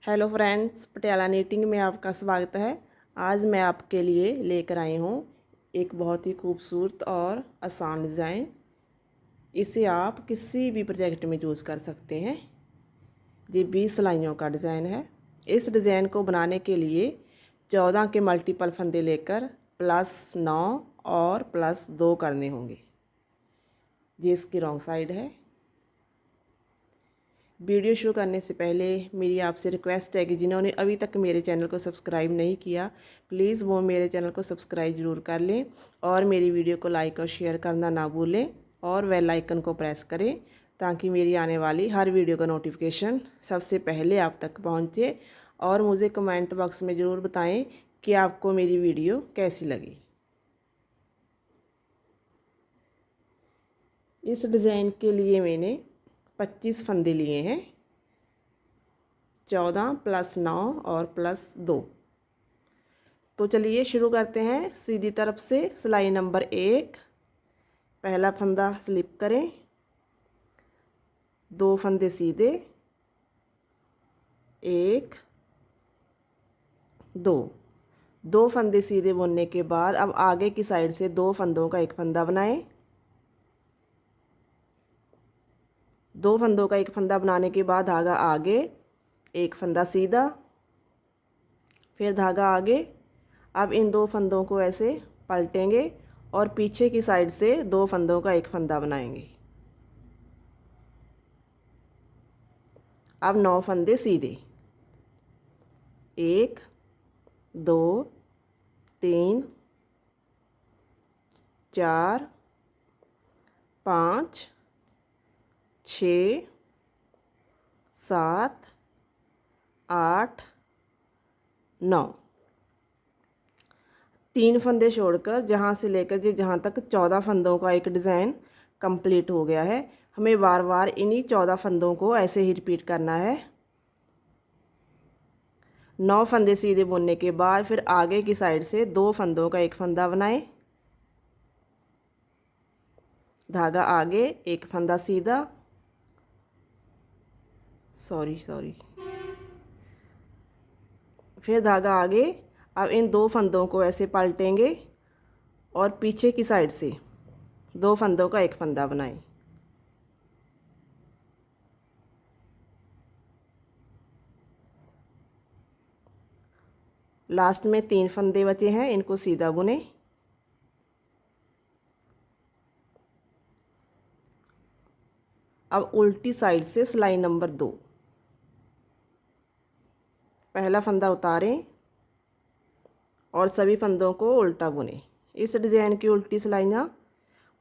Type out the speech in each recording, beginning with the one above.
Hello friends, Patiala knitting में आपका स्वागत है। आज मैं आपके लिए लेकर आई हूँ एक बहुत ही खूबसूरत और आसान डिज़ाइन। इसे आप किसी भी प्रोजेक्ट में यूज़ कर सकते हैं। ये 20 सिलाइयों का डिज़ाइन है। इस डिज़ाइन को बनाने के लिए 14 के मल्टीपल फंदे लेकर +9 और +2 करने होंगे। ये इसकी रॉन्ग साइड है। वीडियो शुरू करने से पहले मेरी आपसे रिक्वेस्ट है कि जिन्होंने अभी तक मेरे चैनल को सब्सक्राइब नहीं किया, प्लीज़ वो मेरे चैनल को सब्सक्राइब ज़रूर कर लें और मेरी वीडियो को लाइक और शेयर करना ना भूलें और बेल आइकन को प्रेस करें ताकि मेरी आने वाली हर वीडियो का नोटिफिकेशन सबसे पहले आप तक पहुँचे। और मुझे कमेंट बॉक्स में ज़रूर बताएँ कि आपको मेरी वीडियो कैसी लगी। इस डिज़ाइन के लिए मैंने 25 फंदे लिए हैं, 14 +9 और +2। तो चलिए शुरू करते हैं। सीधी तरफ से सिलाई नंबर 1, पहला फंदा स्लिप करें, 2 फंदे सीधे, 1 2 फंदे सीधे बुनने के बाद अब आगे की साइड से 2 फंदों का एक फंदा बनाएं। 2 फंदों का एक फंदा बनाने के बाद धागा आगे, एक फंदा सीधा, फिर धागा आगे। अब इन 2 फंदों को ऐसे पलटेंगे और पीछे की साइड से 2 फंदों का एक फंदा बनाएंगे। अब 9 फंदे सीधे, 1 2 3 4 5 6 7 8 9। 3 फंदे छोड़कर जहाँ से लेकर जहाँ तक 14 फंदों का एक डिज़ाइन कंप्लीट हो गया है। हमें बार बार इन्हीं 14 फंदों को ऐसे ही रिपीट करना है। 9 फंदे सीधे बुनने के बाद फिर आगे की साइड से 2 फंदों का एक फंदा बनाएं। धागा आगे, एक फंदा सीधा, सॉरी फिर धागा आगे। अब इन 2 फंदों को ऐसे पलटेंगे और पीछे की साइड से 2 फंदों का एक फंदा बनाएं। लास्ट में 3 फंदे बचे हैं, इनको सीधा बुने। अब उल्टी साइड से सिलाई नंबर 2, पहला फंदा उतारें और सभी फंदों को उल्टा बुने। इस डिज़ाइन की उल्टी सिलाइयाँ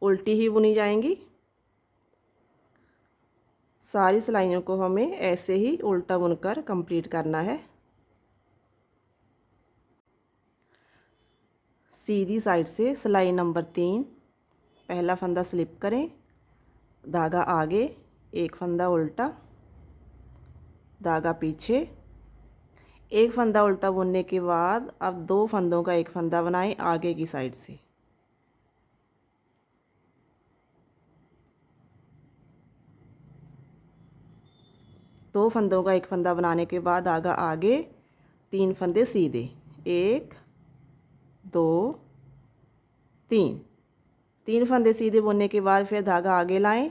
उल्टी ही बुनी जाएंगी। सारी सिलाइयों को हमें ऐसे ही उल्टा बुनकर कंप्लीट करना है। सीधी साइड से सिलाई नंबर 3, पहला फंदा स्लिप करें, धागा आगे, एक फंदा उल्टा, धागा पीछे। एक फंदा उल्टा बुनने के बाद अब 2 फंदों का एक फंदा बनाएं आगे की साइड से। दो फंदों का एक फंदा बनाने के बाद धागा आगे, 3 फंदे सीधे, 1 2 3 फंदे सीधे बुनने के बाद फिर धागा आगे लाएं।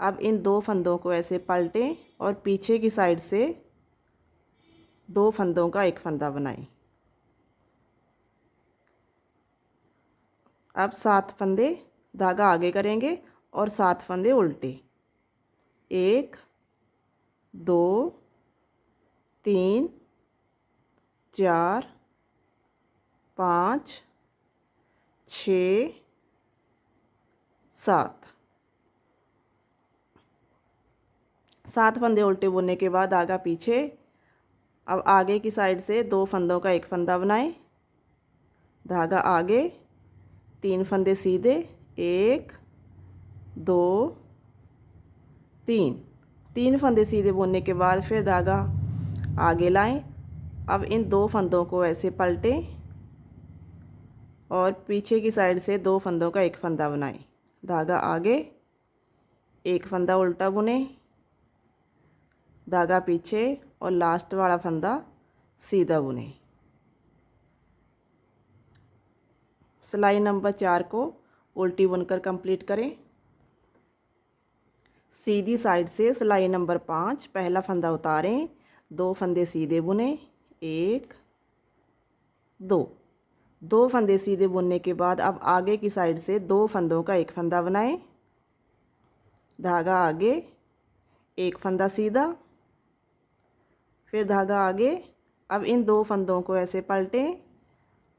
अब इन 2 फंदों को ऐसे पलटें और पीछे की साइड से 2 फंदों का एक फंदा बनाएं। अब 7 फंदे धागा आगे करेंगे और 7 फंदे उल्टे, 1 2 3 4 5 6 7। 7 फंदे उल्टे बुनने के बाद धागा पीछे। अब आगे की साइड से 2 फंदों का एक फंदा बनाएं, धागा आगे, 3 फंदे सीधे, 1 2 3 फंदे सीधे बुनने के बाद फिर धागा आगे लाएं। अब इन 2 फंदों को ऐसे पलटें और पीछे की साइड से 2 फंदों का एक फंदा बनाएं, धागा आगे, एक फंदा उल्टा बुने, धागा पीछे और लास्ट वाला फंदा सीधा बुने। सिलाई नंबर 4 को उल्टी बुनकर कंप्लीट करें। सीधी साइड से सिलाई नंबर 5 पहला फंदा उतारें, 2 फंदे सीधे बुने, 1 2 फंदे सीधे बुनने के बाद अब आगे की साइड से 2 फंदों का एक फंदा बनाएं, धागा आगे, एक फंदा सीधा, फिर धागा आगे। अब इन 2 फंदों को ऐसे पलटें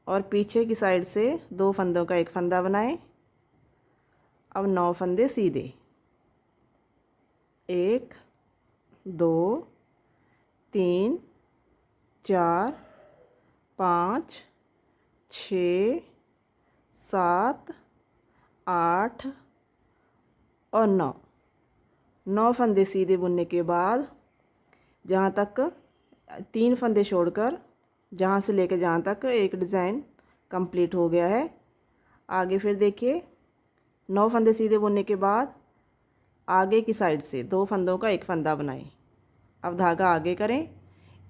और पीछे की साइड से 2 फंदों का एक फंदा बनाएं। अब 9 फंदे सीधे, 1 2 3 4 5 6 7 8 और 9 फंदे सीधे बुनने के बाद जहाँ तक 3 फंदे छोड़कर जहाँ से लेकर जहाँ तक एक डिज़ाइन कंप्लीट हो गया है। आगे फिर देखिए 9 फंदे सीधे बुनने के बाद आगे की साइड से 2 फंदों का एक फंदा बनाएं। अब धागा आगे करें,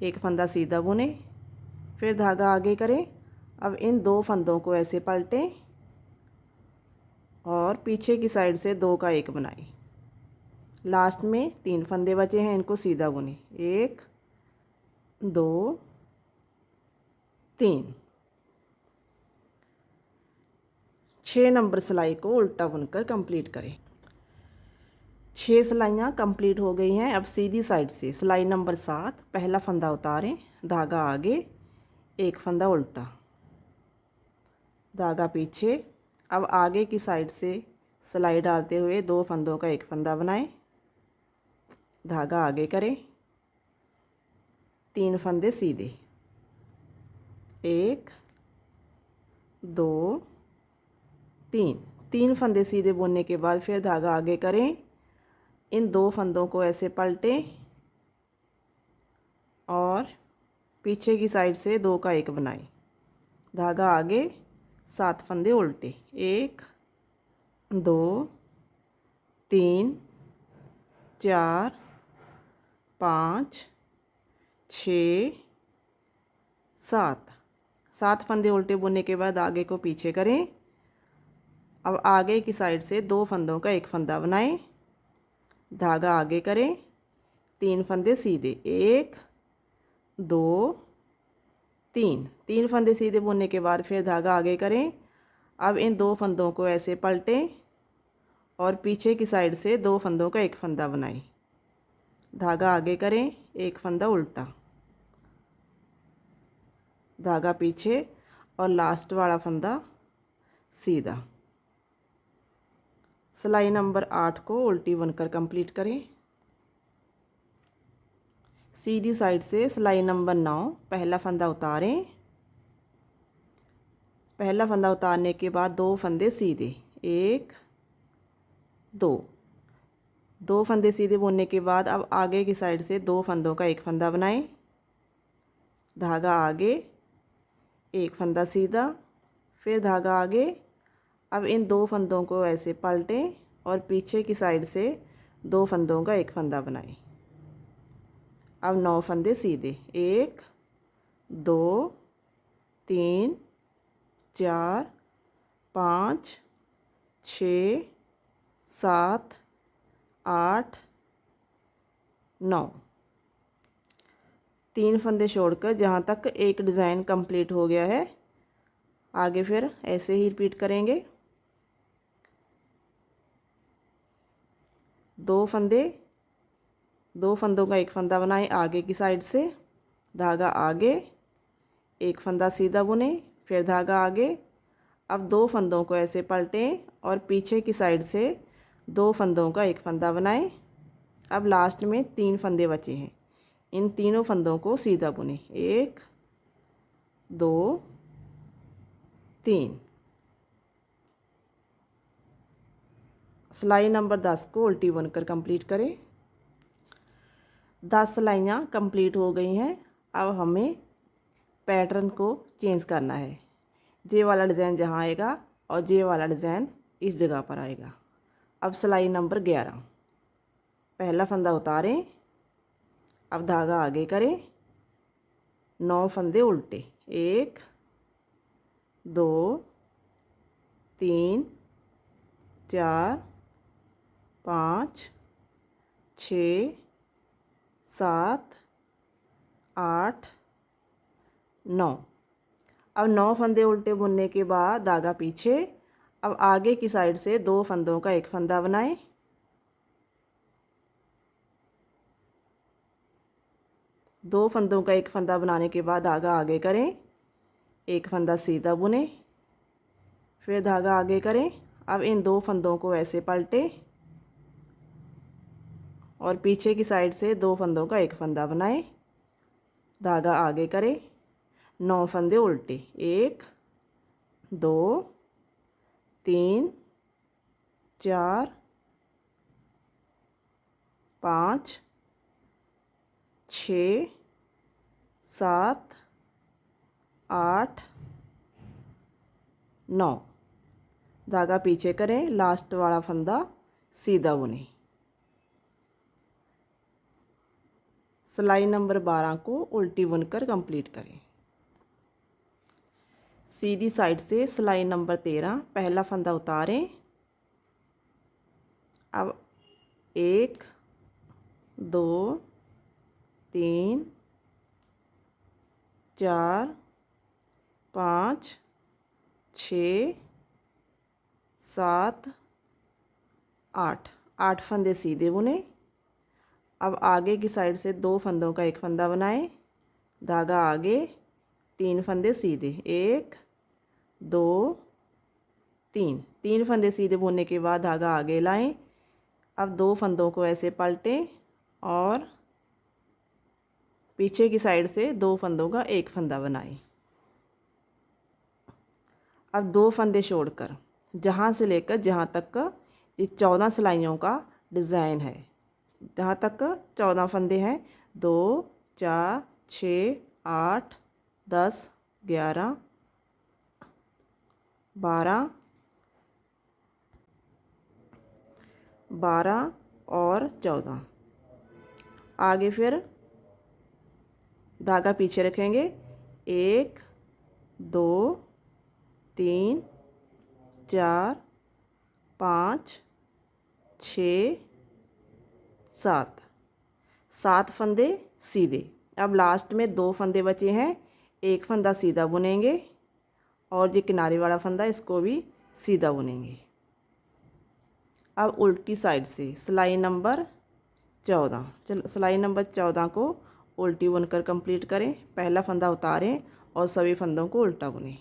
एक फंदा सीधा बुने, फिर धागा आगे करें। अब इन 2 फंदों को ऐसे पलटें और पीछे की साइड से 2 का एक बनाएं। लास्ट में 3 फंदे बचे हैं, इनको सीधा बुने, 1 2 3। 6 नंबर सिलाई को उल्टा बुनकर कंप्लीट करें। 6 सिलाइयाँ कंप्लीट हो गई हैं। अब सीधी साइड से सिलाई नंबर 7 पहला फंदा उतारें, धागा आगे, एक फंदा उल्टा, धागा पीछे। अब आगे की साइड से सिलाई डालते हुए 2 फंदों का एक फंदा बनाएं, धागा आगे करें, 3 फंदे सीधे, 1 2 3 फंदे सीधे बुनने के बाद फिर धागा आगे करें, इन 2 फंदों को ऐसे पलटें और पीछे की साइड से 2 का एक बनाएं, धागा आगे, 7 फंदे उल्टे, 1 2 3 4 5 6 7 फंदे उल्टे बुनने के बाद आगे को पीछे करें। अब आगे की साइड से 2 फंदों का एक फंदा बनाएं, धागा आगे करें, 3 फंदे सीधे, 1 2 3 फंदे सीधे बुनने के बाद फिर धागा आगे करें। अब इन 2 फंदों को ऐसे पलटें और पीछे की साइड से 2 फंदों का एक फंदा बनाएं, धागा आगे करें, एक फंदा उल्टा, धागा पीछे और लास्ट वाला फंदा सीधा। सिलाई नंबर 8 को उल्टी बुनकर कंप्लीट करें। सीधी साइड से सिलाई नंबर 9 पहला फंदा उतारें, पहला फंदा उतारने के बाद 2 फंदे सीधे, 1 2 फंदे सीधे बुनने के बाद अब आगे की साइड से 2 फंदों का एक फंदा बनाएं, धागा आगे, एक फंदा सीधा, फिर धागा आगे। अब इन 2 फंदों को ऐसे पलटें और पीछे की साइड से 2 फंदों का एक फंदा बनाएं। अब 9 फंदे सीधे, 1 2 3 4 5 6 7 8 9। 3 फंदे छोड़कर जहाँ तक एक डिज़ाइन कंप्लीट हो गया है आगे फिर ऐसे ही रिपीट करेंगे। 2 फंदों का एक फंदा बनाएं आगे की साइड से, धागा आगे, एक फंदा सीधा बुने, फिर धागा आगे। अब 2 फंदों को ऐसे पलटें और पीछे की साइड से 2 फंदों का एक फंदा बनाएं। अब लास्ट में 3 फंदे बचे हैं, इन तीनों फंदों को सीधा बुने, 1 2 3। सिलाई नंबर 10 को उल्टी बुनकर कंप्लीट करें। 10 सिलाइयाँ कंप्लीट हो गई हैं। अब हमें पैटर्न को चेंज करना है। जे वाला डिज़ाइन जहाँ आएगा और जे वाला डिज़ाइन इस जगह पर आएगा। अब सिलाई नंबर 11 पहला फंदा उतारें, अब धागा आगे करें, 9 फंदे उल्टे, 1 2 3 4 5 6 7 8 9। अब 9 फंदे उल्टे बुनने के बाद धागा पीछे। अब आगे की साइड से 2 फंदों का एक फंदा बनाएं, दो फंदों का एक फंदा बनाने के बाद धागा आगे करें, एक फंदा सीधा बुने, फिर धागा आगे करें। अब इन 2 फंदों को ऐसे पलटे और पीछे की साइड से 2 फंदों का एक फंदा बनाएं, धागा आगे करें, 9 फंदे उल्टे, 1 2 3 4 5 6 7 8 9। धागा पीछे करें, लास्ट वाला फंदा सीधा बुने। सिलाई नंबर 12 को उल्टी बुनकर कंप्लीट करें। सीधी साइड से सिलाई नंबर 13 पहला फंदा उतारें। अब 1 2 3 4 5 6 7 8 8 फंदे सीधे बुने। अब आगे की साइड से 2 फंदों का एक फंदा बनाएं, धागा आगे, 3 फंदे सीधे, 1 2 3 3 फंदे सीधे बुनने के बाद धागा आगे लाएं। अब 2 फंदों को ऐसे पलटें और पीछे की साइड से 2 फंदों का एक फंदा बनाएं। अब 2 फंदे छोड़कर जहाँ से लेकर जहाँ तक का ये 14 सिलाइयों का डिज़ाइन है, जहाँ तक 14 फंदे हैं, 2 4 6 8 10 11 12 और 14। आगे फिर धागा पीछे रखेंगे, 1 2 3 4 5 6 7 7 फंदे सीधे। अब लास्ट में 2 फंदे बचे हैं, एक फंदा सीधा बुनेंगे और ये किनारे वाला फंदा इसको भी सीधा बुनेंगे। अब उल्टी साइड से सिलाई नंबर 14 सिलाई नंबर 14 को उल्टी बुनकर कंप्लीट करें। पहला फंदा उतारें और सभी फंदों को उल्टा बुनें।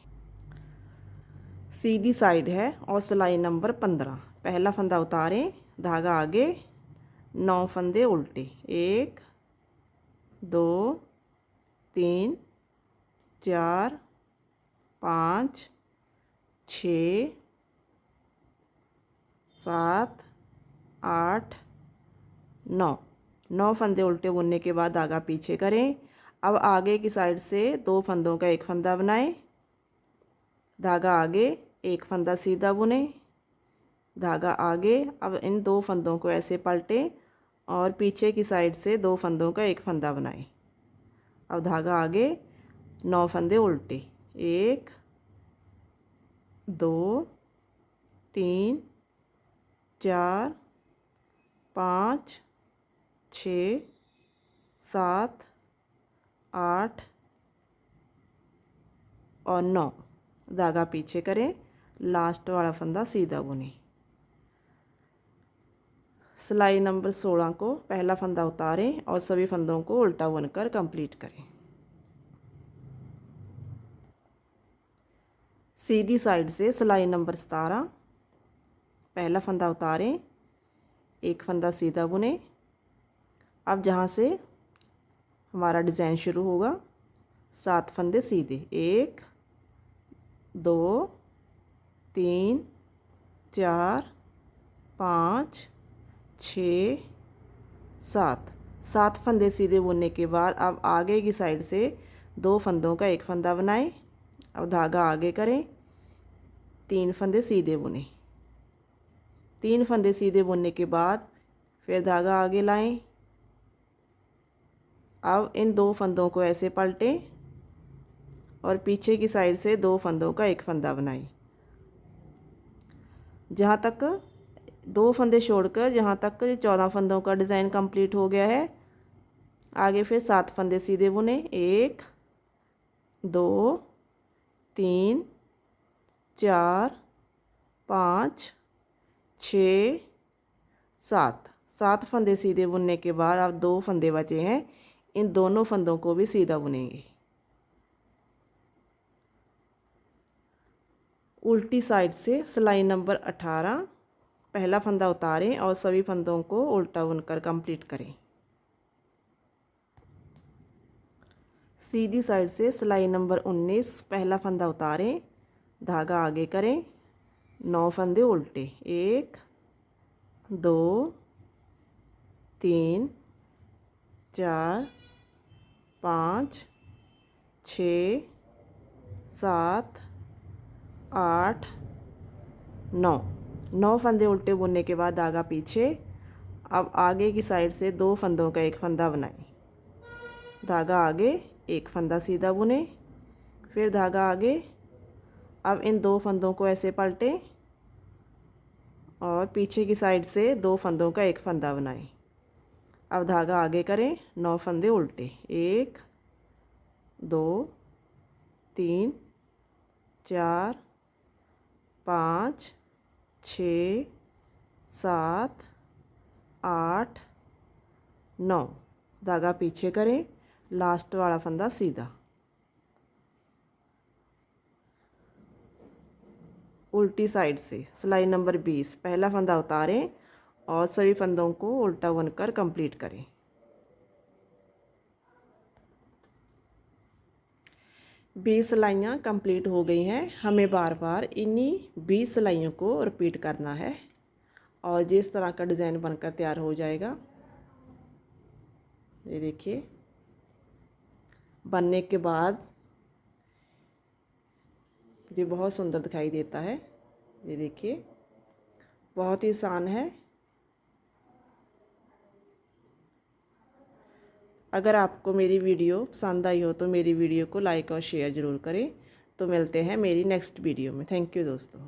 सीधी साइड है और सिलाई नंबर 15 पहला फंदा उतारें, धागा आगे, 9 फंदे उल्टे, 1 2 3 4 5 6 7 8 9 9 फंदे उल्टे बुनने के बाद धागा पीछे करें। अब आगे की साइड से 2 फंदों का एक फंदा बनाएं, धागा आगे, एक फंदा सीधा बुने, धागा आगे। अब इन 2 फंदों को ऐसे पलटें और पीछे की साइड से 2 फंदों का एक फंदा बनाएं। अब धागा आगे, 9 फंदे उल्टे, 1 2 3 4 5 6 7 8 और 9। धागा पीछे करें, लास्ट वाला फंदा सीधा बुने। सिलाई नंबर 16 को पहला फंदा उतारें और सभी फंदों को उल्टा बुनकर कंप्लीट करें। सीधी साइड से सिलाई नंबर 17 पहला फंदा उतारें, एक फंदा सीधा बुने। अब जहाँ से हमारा डिज़ाइन शुरू होगा, 7 फंदे सीधे, 1 2 3 4 5 6 7 7 फंदे सीधे बुनने के बाद अब आगे की साइड से 2 फंदों का एक फंदा बनाएं। अब धागा आगे करें, 3 फंदे सीधे बुने, 3 फंदे सीधे बुनने के बाद फिर धागा आगे लाएं, अब इन 2 फंदों को ऐसे पलटें और पीछे की साइड से 2 फंदों का एक फंदा बनाएं। जहाँ तक 2 फंदे छोड़कर जहाँ तक 14 फंदों का डिज़ाइन कंप्लीट हो गया है, आगे फिर 7 फंदे सीधे बुने। 1 2 3 4 5 6 7 फंदे सीधे बुनने के बाद अब 2 फंदे बचे हैं, इन दोनों फंदों को भी सीधा बुनेंगे। उल्टी साइड से सिलाई नंबर 18 पहला फंदा उतारें और सभी फंदों को उल्टा बुनकर कंप्लीट करें। सीधी साइड से सिलाई नंबर 19 पहला फंदा उतारें, धागा आगे करें, 9 फंदे उल्टे। 1 2 3 4 5 6 7 8 9 फंदे उल्टे बुनने के बाद धागा पीछे। अब आगे की साइड से 2 फंदों का एक फंदा बनाएं। धागा आगे, एक फंदा सीधा बुने, फिर धागा आगे। अब इन 2 फंदों को ऐसे पलटें और पीछे की साइड से 2 फंदों का एक फंदा बनाएं। अब धागा आगे करें, 9 फंदे उल्टे। 1 2 3 4 5 6 7 8 9 धागा पीछे करें, लास्ट वाला फंदा सीधा। उल्टी साइड से सिलाई नंबर 20 पहला फंदा उतारें और सभी फंदों को उल्टा बुनकर कंप्लीट करें। बीस सिलाइयाँ कंप्लीट हो गई हैं। हमें बार बार इन्हीं 20 सिलाइयों को रिपीट करना है और जिस तरह का डिज़ाइन बनकर तैयार हो जाएगा। ये देखिए, बनने के बाद ये बहुत सुंदर दिखाई देता है। ये देखिए, बहुत ही आसान है। अगर आपको मेरी वीडियो पसंद आई हो तो मेरी वीडियो को लाइक और शेयर ज़रूर करें। तो मिलते हैं मेरी नेक्स्ट वीडियो में। थैंक यू दोस्तों।